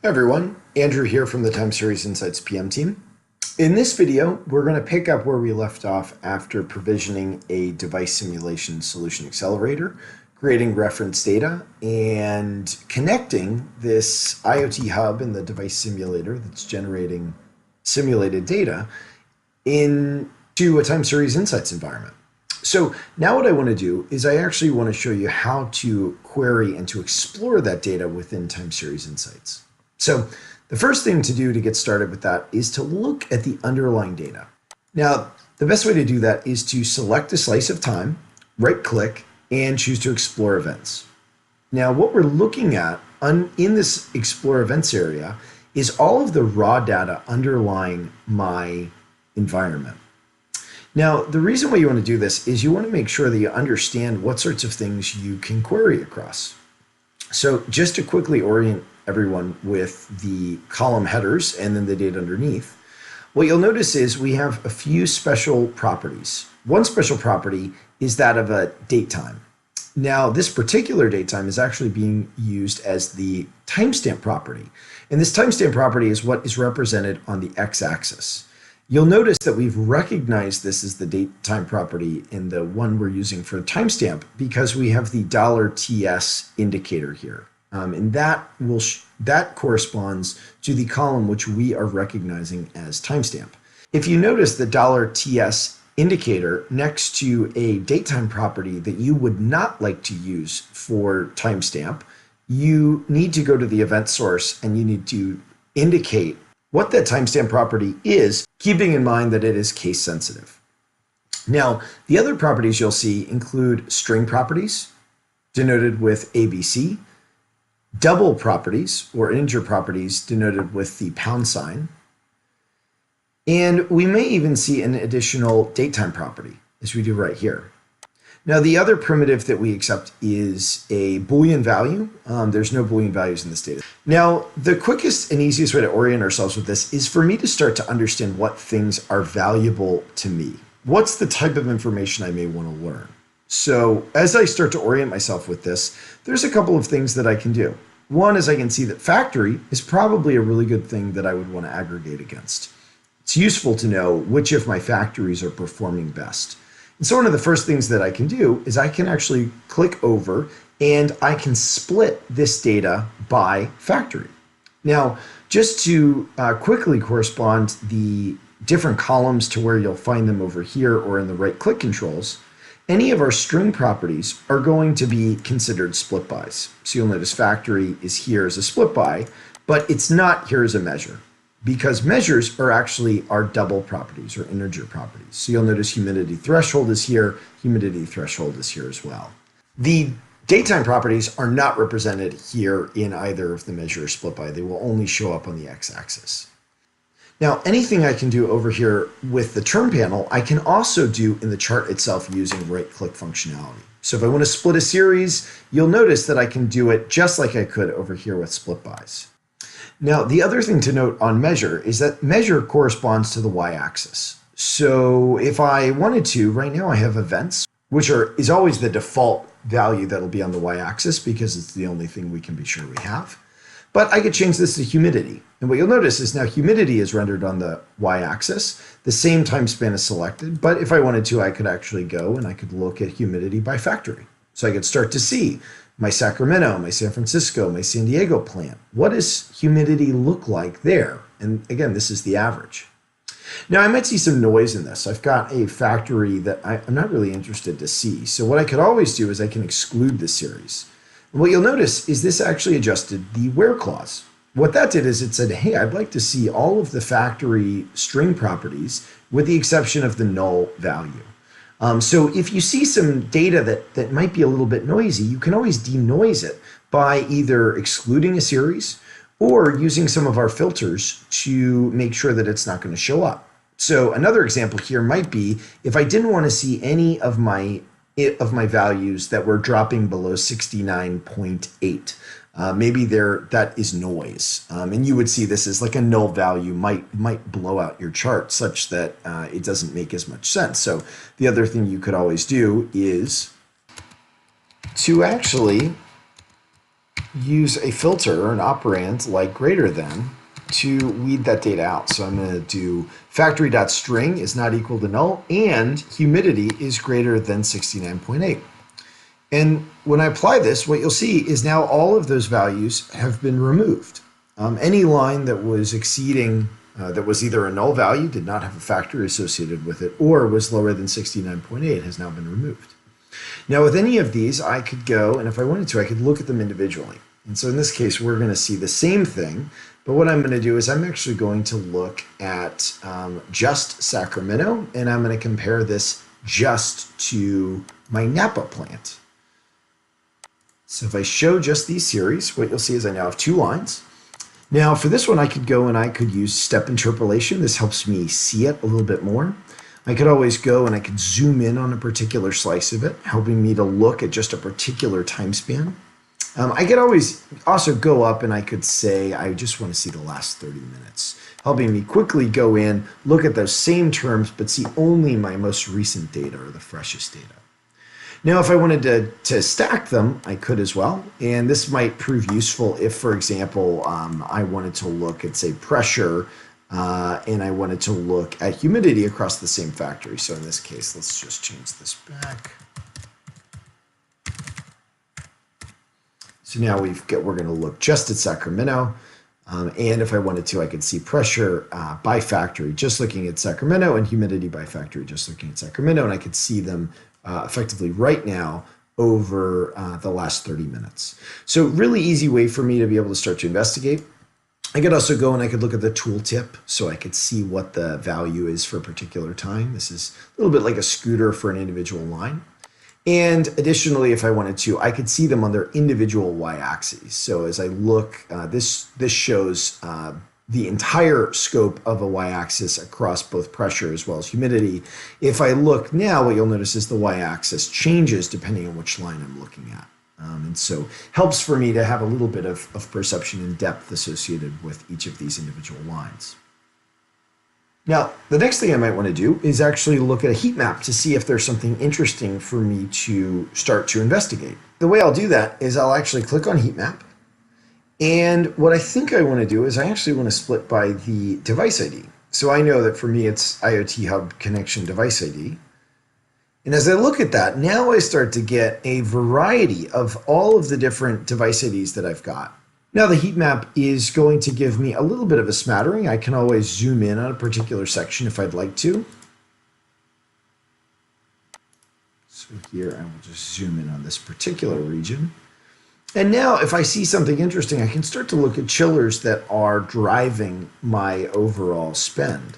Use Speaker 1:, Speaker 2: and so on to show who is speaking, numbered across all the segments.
Speaker 1: Hi everyone, Andrew here from the Time Series Insights PM team. In this video, we're going to pick up where we left off after provisioning a device simulation solution accelerator, creating reference data, and connecting this IoT hub and the device simulator that's generating simulated data into a Time Series Insights environment. So now what I want to do is I actually want to show you how to query and to explore that data within Time Series Insights. So the first thing to do to get started with that is to look at the underlying data. Now, the best way to do that is to select a slice of time, right-click, and choose to explore events. Now, what we're looking at in this explore events area is all of the raw data underlying my environment. Now, the reason why you want to do this is you want to make sure that you understand what sorts of things you can query across. So just to quickly orient everyone with the column headers and then the data underneath, what you'll notice is we have a few special properties. One special property is that of a date time. Now, this particular date time is actually being used as the timestamp property. And this timestamp property is what is represented on the x-axis. You'll notice that we've recognized this as the date time property in the one we're using for timestamp because we have the $TS indicator here. And that corresponds to the column which we are recognizing as timestamp. If you notice the $TS indicator next to a datetime property that you would not like to use for timestamp, you need to go to the event source and you need to indicate what that timestamp property is, keeping in mind that it is case sensitive. Now, the other properties you'll see include string properties, denoted with ABC, double properties or integer properties denoted with the £, and we may even see an additional datetime property as we do right here. Now the other primitive that we accept is a Boolean value. There's no Boolean values in this data. Now the quickest and easiest way to orient ourselves with this is for me to start to understand what things are valuable to me. What's the type of information I may want to learn? So as I start to orient myself with this, there's a couple of things that I can do. One is I can see that factory is probably a really good thing that I would want to aggregate against. It's useful to know which of my factories are performing best. And so one of the first things that I can do is I can actually click over and I can split this data by factory. Now, just to quickly correspond the different columns to where you'll find them over here or in the right-click controls, any of our string properties are going to be considered split bys. So you'll notice factory is here as a split by, but it's not here as a measure because measures are actually our double properties or integer properties. So you'll notice humidity threshold is here, humidity threshold is here as well. The datetime properties are not represented here in either of the measure or split by. They will only show up on the x-axis. Now, anything I can do over here with the term panel, I can also do in the chart itself using right-click functionality. So if I want to split a series, you'll notice that I can do it just like I could over here with split bys. Now, the other thing to note on measure is that measure corresponds to the y-axis. So if I wanted to, right now I have events, which is always the default value that'll be on the y-axis because it's the only thing we can be sure we have. But I could change this to humidity. And what you'll notice is now humidity is rendered on the y-axis. The same time span is selected, but if I wanted to, I could actually go and I could look at humidity by factory. So I could start to see my Sacramento, my San Francisco, my San Diego plant. What does humidity look like there? And again, this is the average. Now I might see some noise in this. I've got a factory that I'm not really interested to see. So what I could always do is I can exclude this series. And what you'll notice is this actually adjusted the where clause. What that did is it said, hey, I'd like to see all of the factory string properties with the exception of the null value. So if you see some data that might be a little bit noisy, you can always denoise it by either excluding a series or using some of our filters to make sure that it's not going to show up. So another example here might be if I didn't want to see any of my values that were dropping below 69.8. Maybe that is noise, and you would see this as like a null value might blow out your chart such that it doesn't make as much sense. So the other thing you could always do is to actually use a filter or an operand like greater than to weed that data out. So I'm going to do factory.string is not equal to null and humidity is greater than 69.8. And when I apply this, what you'll see is now all of those values have been removed. Any line that was exceeding, that was either a null value, did not have a factor associated with it, or was lower than 69.8 has now been removed. Now with any of these, I could go, and if I wanted to, I could look at them individually. And so in this case, we're going to see the same thing, but what I'm going to do is I'm actually going to look at just Sacramento, and I'm going to compare this just to my Napa plant. So if I show just these series, what you'll see is I now have two lines. Now for this one, I could go and I could use step interpolation. This helps me see it a little bit more. I could always go and I could zoom in on a particular slice of it, helping me to look at just a particular time span. I could always also go up and I could say, I just want to see the last 30 minutes, helping me quickly go in, look at those same terms, but see only my most recent data or the freshest data. Now, if I wanted to stack them, I could as well. And this might prove useful if, for example, I wanted to look at, say, pressure, and I wanted to look at humidity across the same factory. So in this case, let's just change this back. So now we're going to look just at Sacramento. And if I wanted to, I could see pressure by factory, just looking at Sacramento, and humidity by factory, just looking at Sacramento. And I could see them effectively right now over the last 30 minutes. So really easy way for me to be able to start to investigate. I could also go and I could look at the tooltip so I could see what the value is for a particular time. This is a little bit like a scooter for an individual line. And additionally, if I wanted to, I could see them on their individual y-axes. So as I look, this shows the entire scope of a y-axis across both pressure as well as humidity. If I look now, what you'll notice is the y-axis changes depending on which line I'm looking at. And so helps for me to have a little bit of perception and depth associated with each of these individual lines. Now, the next thing I might want to do is actually look at a heat map to see if there's something interesting for me to start to investigate. The way I'll do that is I'll actually click on heat map. And what I think I want to do is I actually want to split by the device ID. So I know that for me, it's IoT Hub Connection Device ID. And as I look at that, now I start to get a variety of all of the different device IDs that I've got. Now the heat map is going to give me a little bit of a smattering. I can always zoom in on a particular section if I'd like to. So here I will just zoom in on this particular region. And now if I see something interesting, I can start to look at chillers that are driving my overall spend.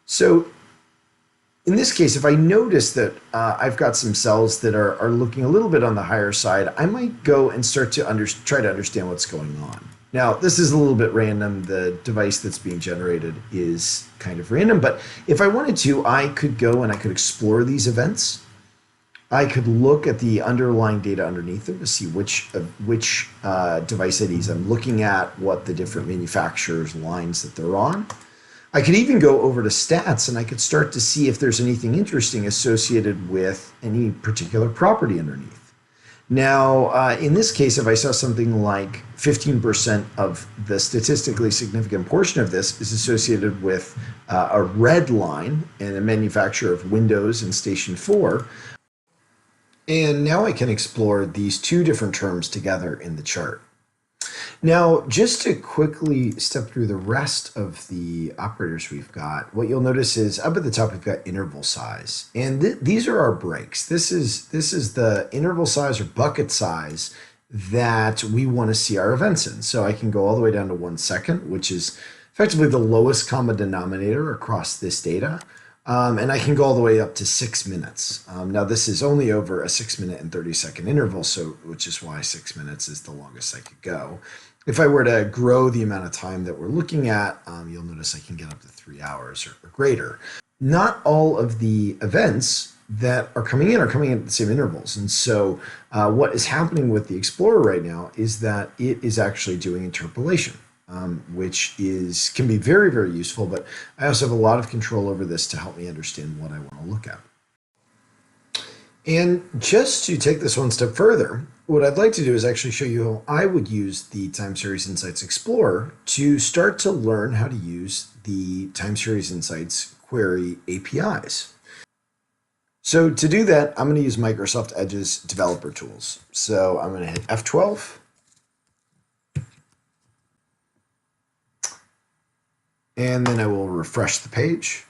Speaker 1: So in this case, if I notice that I've got some cells that are looking a little bit on the higher side, I might go and start to try to understand what's going on. Now, this is a little bit random. The device that's being generated is kind of random, but if I wanted to, I could go and I could explore these events. I could look at the underlying data underneath them to see which device IDs I'm looking at, what the different manufacturers' lines that they're on. I could even go over to stats and I could start to see if there's anything interesting associated with any particular property underneath. Now, in this case, if I saw something like 15% of the statistically significant portion of this is associated with a red line and a manufacturer of Windows and Station 4, and now I can explore these two different terms together in the chart. Now, just to quickly step through the rest of the operators we've got, what you'll notice is up at the top, we've got interval size. And these are our breaks. This is the interval size or bucket size that we want to see our events in. So I can go all the way down to 1 second, which is effectively the lowest common denominator across this data. And I can go all the way up to 6 minutes. Now this is only over a 6 minute and 30-second interval, which is why 6 minutes is the longest I could go. If I were to grow the amount of time that we're looking at, you'll notice I can get up to 3 hours or greater. Not all of the events that are coming in at the same intervals. And so what is happening with the Explorer right now is that it is actually doing interpolation. Which can be very, very useful, but I also have a lot of control over this to help me understand what I want to look at. And just to take this one step further, what I'd like to do is actually show you how I would use the Time Series Insights Explorer to start to learn how to use the Time Series Insights query APIs. So to do that, I'm going to use Microsoft Edge's developer tools. So I'm going to hit F12. And then I will refresh the page.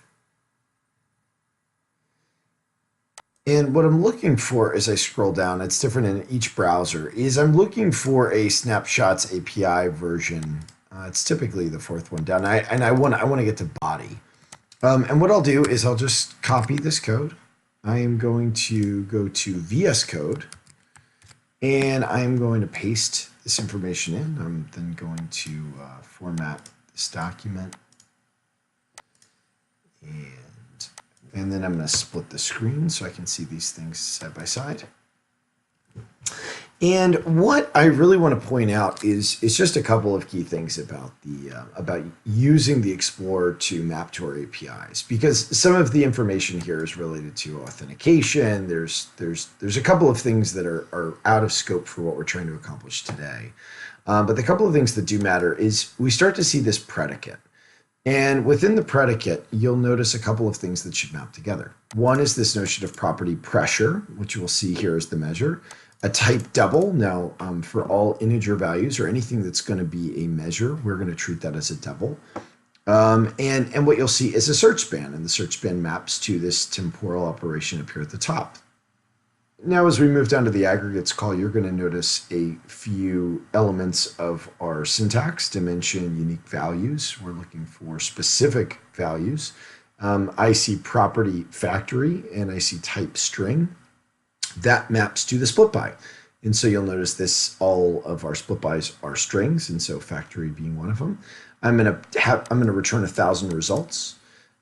Speaker 1: And what I'm looking for as I scroll down, it's different in each browser, is I'm looking for a Snapshots API version. It's typically the fourth one down. I want to get to body. And what I'll do is I'll just copy this code. I am going to go to VS Code, and I'm going to paste this information in. I'm then going to format this document. And then I'm going to split the screen so I can see these things side by side. And what I really want to point out is just a couple of key things about about using the Explorer to map to our APIs, because some of the information here is related to authentication. There's a couple of things that are out of scope for what we're trying to accomplish today. But the couple of things that do matter is we start to see this predicate. And within the predicate, you'll notice a couple of things that should map together. One is this notion of property pressure, which we'll see here as the measure. A type double. Now, for all integer values or anything that's going to be a measure, we're going to treat that as a double. And what you'll see is a search span, and the search span maps to this temporal operation up here at the top. Now, as we move down to the aggregates call, you're going to notice a few elements of our syntax: dimension, unique values. We're looking for specific values. I see property factory, and I see type string. That maps to the split by. And so you'll notice this, all of our split bys are strings, and so factory being one of them. I'm going to return 1,000 results.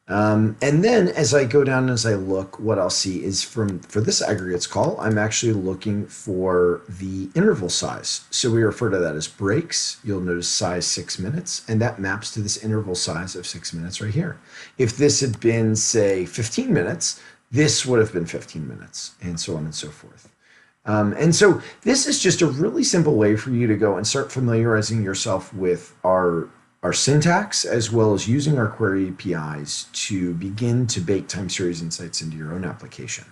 Speaker 1: And then as I go down and as I look, what I'll see is for this aggregates call, I'm actually looking for the interval size. So we refer to that as breaks. You'll notice size 6 minutes, and that maps to this interval size of 6 minutes right here. If this had been, say, 15 minutes, this would have been 15 minutes, and so on and so forth. And so this is just a really simple way for you to go and start familiarizing yourself with our syntax, as well as using our query APIs to begin to bake time series insights into your own application.